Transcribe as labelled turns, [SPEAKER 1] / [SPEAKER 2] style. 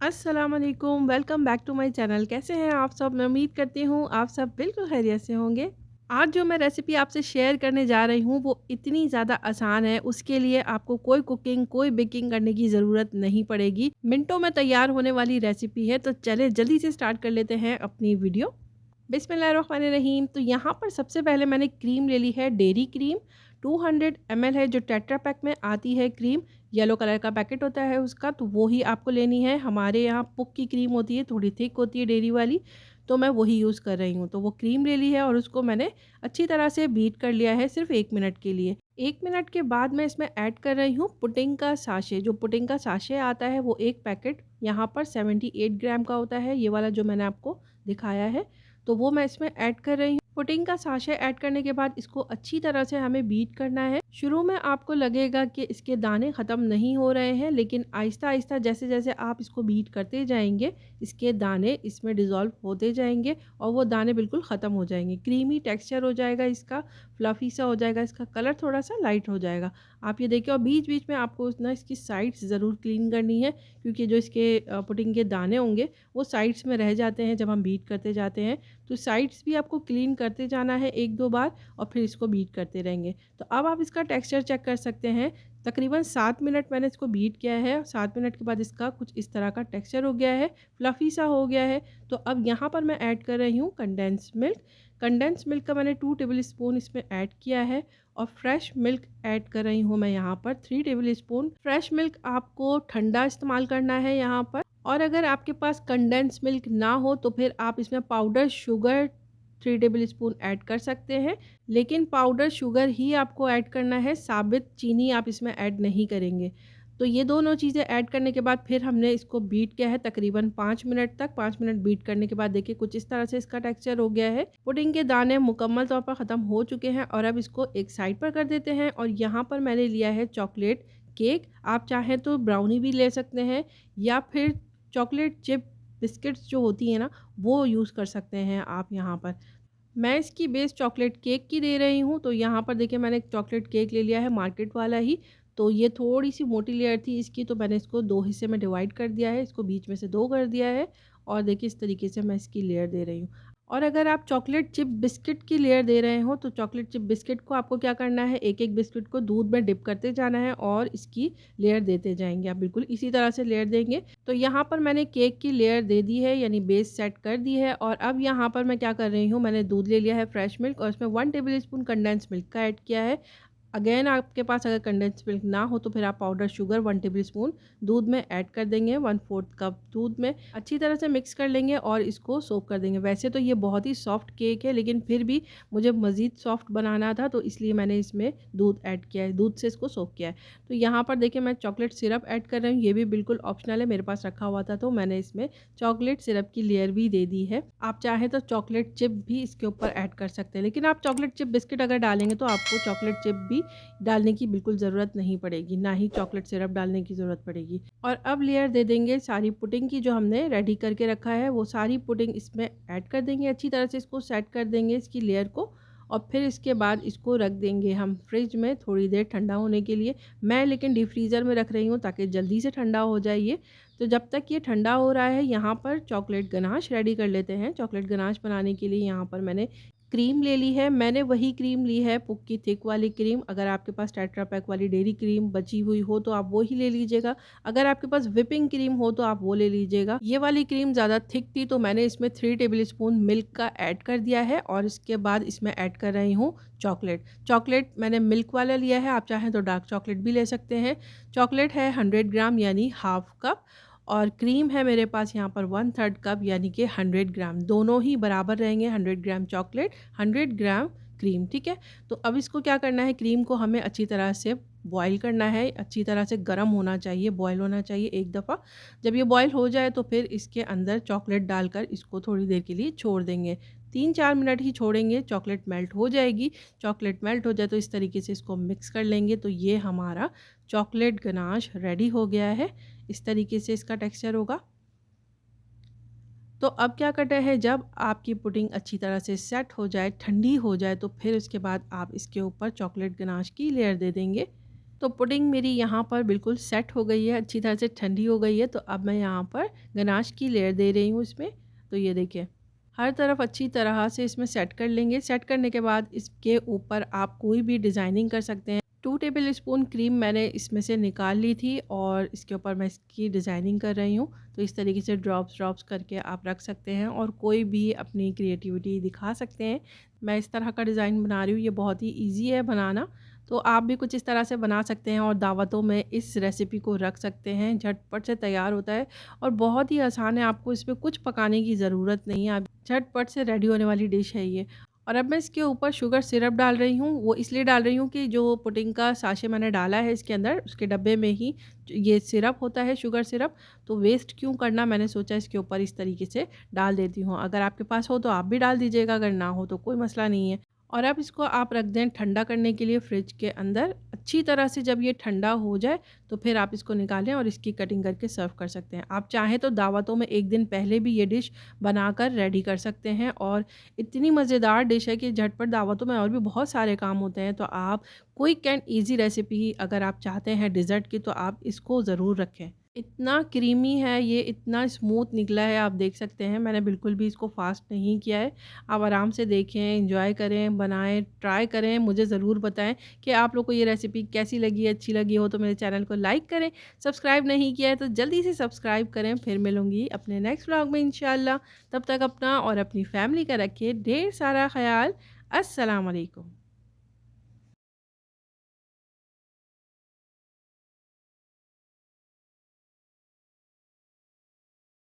[SPEAKER 1] अस्सलाम वालेकुम, welcome back to my channel. कैसे हैं आप सब? मैं उम्मीद करती हूँ आप सब बिल्कुल खैरियत से होंगे। आज जो मैं रेसिपी आपसे शेयर करने जा रही हूँ वो इतनी ज़्यादा आसान है, उसके लिए आपको कोई कुकिंग, कोई बेकिंग करने की ज़रूरत नहीं पड़ेगी। मिनटों में तैयार होने वाली रेसिपी है, तो चलें जल्दी से स्टार्ट कर लेते हैं अपनी वीडियो। बिस्मिल्लाहिर्रहमानिर्रहीम। तो यहाँ पर सबसे पहले मैंने क्रीम ले ली है, डेयरी क्रीम 200 ml है, जो टेट्रा पैक में आती है क्रीम। येलो कलर का पैकेट होता है उसका, तो वो ही आपको लेनी है। हमारे यहाँ पुक की क्रीम होती है, थोड़ी थिक होती है डेयरी वाली, तो मैं वही यूज़ कर रही हूँ। तो वो क्रीम ले ली है और उसको मैंने अच्छी तरह से बीट कर लिया है सिर्फ 1 मिनट के लिए। 1 मिनट के बाद मैं इसमें ऐड कर रही हूँ पुडिंग का साशे। जो पुडिंग का साशे आता है वो एक पैकेट यहाँ पर 78 ग्राम का होता है, ये वाला जो मैंने आपको दिखाया है। तो वो मैं इसमें ऐड कर रही हूँ। पुडिंग का साशे ऐड करने के बाद इसको अच्छी तरह से हमें बीट करना है। शुरू में आपको लगेगा कि इसके दाने ख़त्म नहीं हो रहे हैं, लेकिन आहिस्ता आहिस्ता जैसे जैसे आप इसको बीट करते जाएंगे, इसके दाने इसमें डिज़ोल्व होते जाएंगे और वो दाने बिल्कुल ख़त्म हो जाएंगे। क्रीमी टेक्सचर हो जाएगा इसका, फ्लफ़ी सा हो जाएगा, इसका कलर थोड़ा सा लाइट हो जाएगा। आप ये देखिए, और बीच बीच में आपको ना इसकी साइड्स ज़रूर क्लीन करनी है, क्योंकि जो इसके पुडिंग के दाने होंगे वो साइड्स में रह जाते हैं जब हम बीट करते जाते हैं। तो साइड्स भी आपको क्लीन करते जाना है 1-2 बार और फिर इसको बीट करते रहेंगे। तो अब आप इसका टेक्सचर चेक कर सकते हैं। तकरीबन 7 मिनट मैंने इसको बीट किया है। 7 मिनट के बाद इसका कुछ इस तरह का टेक्सचर हो गया है, फ्लफ़ी सा हो गया है। तो अब यहाँ पर मैं ऐड कर रही हूँ कंडेंस मिल्क। कंडेंस मिल्क का मैंने 2 टेबल स्पून इसमें ऐड किया है और फ्रेश मिल्क ऐड कर रही हूँ मैं यहाँ पर 3 टेबल स्पून। फ्रेश मिल्क आपको ठंडा इस्तेमाल करना है यहाँ पर। और अगर आपके पास कंडेंस मिल्क ना हो तो फिर आप इसमें powder sugar 3 table spoon add कर सकते हैं, लेकिन पाउडर शुगर ही आपको ऐड करना है, साबित चीनी आप इसमें ऐड नहीं करेंगे। तो ये दोनों चीज़ें ऐड करने के बाद फिर हमने इसको बीट किया है तकरीबन 5 मिनट तक। 5 मिनट बीट करने के बाद देखिए कुछ इस तरह से इसका टेक्सचर हो गया है। पुडिंग के दाने मुकम्मल तौर पर ख़त्म हो चुके हैं और अब इसको एक साइड पर कर देते हैं। और यहाँ पर मैंने लिया है चॉकलेट केक। आप चाहें तो ब्राउनी भी ले सकते हैं या फिर चॉकलेट चिप बिस्किट्स जो होती हैं ना, वो यूज़ कर सकते हैं आप यहाँ पर। मैं इसकी बेस चॉकलेट केक की दे रही हूँ। तो यहाँ पर देखिए मैंने एक चॉकलेट केक ले लिया है मार्केट वाला ही। तो ये थोड़ी-सी मोटी लेयर थी इसकी, तो मैंने इसको 2 हिस्से में डिवाइड कर दिया है, इसको बीच में से 2 कर दिया है और देखिए इस तरीके से मैं इसकी लेयर दे रही हूँ। और अगर आप चॉकलेट चिप बिस्किट की लेयर दे रहे हो, तो चॉकलेट चिप बिस्किट को आपको क्या करना है, एक-एक बिस्किट को दूध में डिप करते जाना है और इसकी लेयर देते जाएँगे। आप बिल्कुल इसी तरह से लेयर देंगे। तो यहाँ पर मैंने केक की लेयर दे दी है, यानी बेस सेट कर दी है। और अब यहाँ पर मैं क्या कर रही हूँ, मैंने दूध ले लिया है फ्रेश मिल्क और इसमें 1 टेबल स्पून कंडेंस मिल्क का ऐड किया है। अगेन आपके पास अगर कंडेंस मिल्क ना हो तो फिर आप पाउडर शुगर 1 टेबल स्पून दूध में ऐड कर देंगे, 1/4 कप दूध में अच्छी तरह से मिक्स कर लेंगे और इसको सोक कर देंगे। वैसे तो ये बहुत ही सॉफ्ट केक है, लेकिन फिर भी मुझे मज़ीद सॉफ्ट बनाना था, तो इसलिए मैंने इसमें दूध ऐड किया है, दूध से इसको सोक किया है। तो यहाँ पर देखिए मैं चॉकलेट सिरप ऐड कर रही हूँ, ये भी बिल्कुल ऑप्शनल है, मेरे पास रखा हुआ था तो मैंने इसमें चॉकलेट सिरप की लेयर भी दे दी है। आप चाहें तो चॉकलेट चिप भी इसके ऊपर ऐड कर सकते हैं, लेकिन आप चॉकलेट चिप बिस्किट अगर डालेंगे तो आपको चॉकलेट चिप भी डालने की बिल्कुल ज़रूरत नहीं पड़ेगी, ना ही चॉकलेट सिरप डालने की ज़रूरत पड़ेगी। और अब लेयर दे देंगे सारी पुडिंग की, जो हमने रेडी करके रखा है वो सारी पुडिंग इसमें ऐड कर देंगे। अच्छी तरह से इसको सेट कर देंगे इसकी लेयर को और फिर इसके बाद इसको रख देंगे हम फ्रिज में थोड़ी देर ठंडा होने के लिए। मैं लेकिन डीप फ्रीज़र में रख रही हूँ ताकि जल्दी से ठंडा हो जाए ये। तो जब तक ये ठंडा हो रहा है, यहाँ पर चॉकलेट गनाश रेडी कर लेते हैं। चॉकलेट गनाश बनाने के लिए यहाँ पर मैंने क्रीम ले ली है। मैंने वही क्रीम ली है, पुक की थिक वाली क्रीम। अगर आपके पास टेट्रा पैक वाली डेयरी क्रीम बची हुई हो तो आप वो ही ले लीजिएगा। अगर आपके पास व्हिपिंग क्रीम हो तो आप वो ले लीजिएगा। ये वाली क्रीम ज़्यादा थिक थी तो मैंने इसमें 3 टेबल स्पून मिल्क का ऐड कर दिया है और इसके बाद इसमें ऐड कर रही हूँ चॉकलेट। चॉकलेट मैंने मिल्क वाला लिया है, आप चाहें तो डार्क चॉकलेट भी ले सकते हैं। चॉकलेट है 100 ग्राम यानी हाफ कप और क्रीम है मेरे पास यहाँ पर 1/3 कप यानी कि 100 ग्राम। दोनों ही बराबर रहेंगे, 100 ग्राम चॉकलेट, 100 ग्राम क्रीम, ठीक है। तो अब इसको क्या करना है, क्रीम को हमें अच्छी तरह से बॉईल करना है, अच्छी तरह से गर्म होना चाहिए, बॉईल होना चाहिए एक दफ़ा। जब ये बॉईल हो जाए तो फिर इसके अंदर चॉकलेट डालकर इसको थोड़ी देर के लिए छोड़ देंगे। 3-4 मिनट ही छोड़ेंगे, चॉकलेट मेल्ट हो जाएगी। चॉकलेट मेल्ट हो जाए तो इस तरीके से इसको मिक्स कर लेंगे। तो ये हमारा चॉकलेट गनाश रेडी हो गया है। इस तरीके से इसका टेक्सचर होगा। तो अब क्या करना है, जब आपकी पुडिंग अच्छी तरह से सेट हो जाए, ठंडी हो जाए, तो फिर उसके बाद आप इसके ऊपर चॉकलेट गनाश की लेयर दे देंगे। तो पुडिंग मेरी यहाँ पर बिल्कुल सेट हो गई है, अच्छी तरह से ठंडी हो गई है। तो अब मैं यहाँ पर गनाश की लेयर दे रही हूँ इसमें। तो ये देखिए, हर तरफ अच्छी तरह से इसमें सेट कर लेंगे। सेट करने के बाद इसके ऊपर आप कोई भी डिज़ाइनिंग कर सकते हैं। 2 टेबल स्पून क्रीम मैंने इसमें से निकाल ली थी और इसके ऊपर मैं इसकी डिज़ाइनिंग कर रही हूँ। तो इस तरीके से ड्रॉप्स ड्रॉप्स करके आप रख सकते हैं और कोई भी अपनी क्रिएटिविटी दिखा सकते हैं। मैं इस तरह का डिज़ाइन बना रही हूँ, ये बहुत ही ईज़ी है बनाना। तो आप भी कुछ इस तरह से बना सकते हैं और दावतों में इस रेसिपी को रख सकते हैं। झटपट से तैयार होता है और बहुत ही आसान है, आपको इसमें कुछ पकाने की ज़रूरत नहीं है। आप झटपट से रेडी होने वाली डिश है ये। और अब मैं इसके ऊपर शुगर सिरप डाल रही हूँ। वो इसलिए डाल रही हूँ कि जो पुडिंग का साशे मैंने डाला है इसके अंदर, उसके डब्बे में ही ये सिरप होता है, शुगर सिरप। तो वेस्ट क्यों करना, मैंने सोचा इसके ऊपर इस तरीके से डाल देती हूँ। अगर आपके पास हो तो आप भी डाल दीजिएगा, अगर ना हो तो कोई मसला नहीं है। और अब इसको आप रख दें ठंडा करने के लिए फ्रिज के अंदर। अच्छी तरह से जब ये ठंडा हो जाए तो फिर आप इसको निकालें और इसकी कटिंग करके सर्व कर सकते हैं। आप चाहें तो दावतों में 1 दिन पहले भी ये डिश बनाकर रेडी कर सकते हैं और इतनी मज़ेदार डिश है कि झटपट दावतों में और भी बहुत सारे काम होते हैं। तो आप क्विक एंड ईज़ी रेसिपी अगर आप चाहते हैं डिज़र्ट की, तो आप इसको ज़रूर रखें। इतना क्रीमी है ये, इतना स्मूथ निकला है, आप देख सकते हैं। मैंने बिल्कुल भी इसको फ़ास्ट नहीं किया है। आप आराम से देखें, एंजॉय करें, बनाएँ, ट्राई करें। मुझे ज़रूर बताएँ कि आप लोग को ये रेसिपी कैसी लगी, अच्छी लगी हो तो मेरे चैनल को लाइक करें। सब्सक्राइब नहीं किया है तो जल्दी से सब्सक्राइब करें। फिर मिलूँगी अपने नेक्स्ट व्लॉग में इंशाल्लाह। तब तक अपना और अपनी फैमिली का रखिए ढेर सारा ख़याल। अस्सलाम वालेकुम।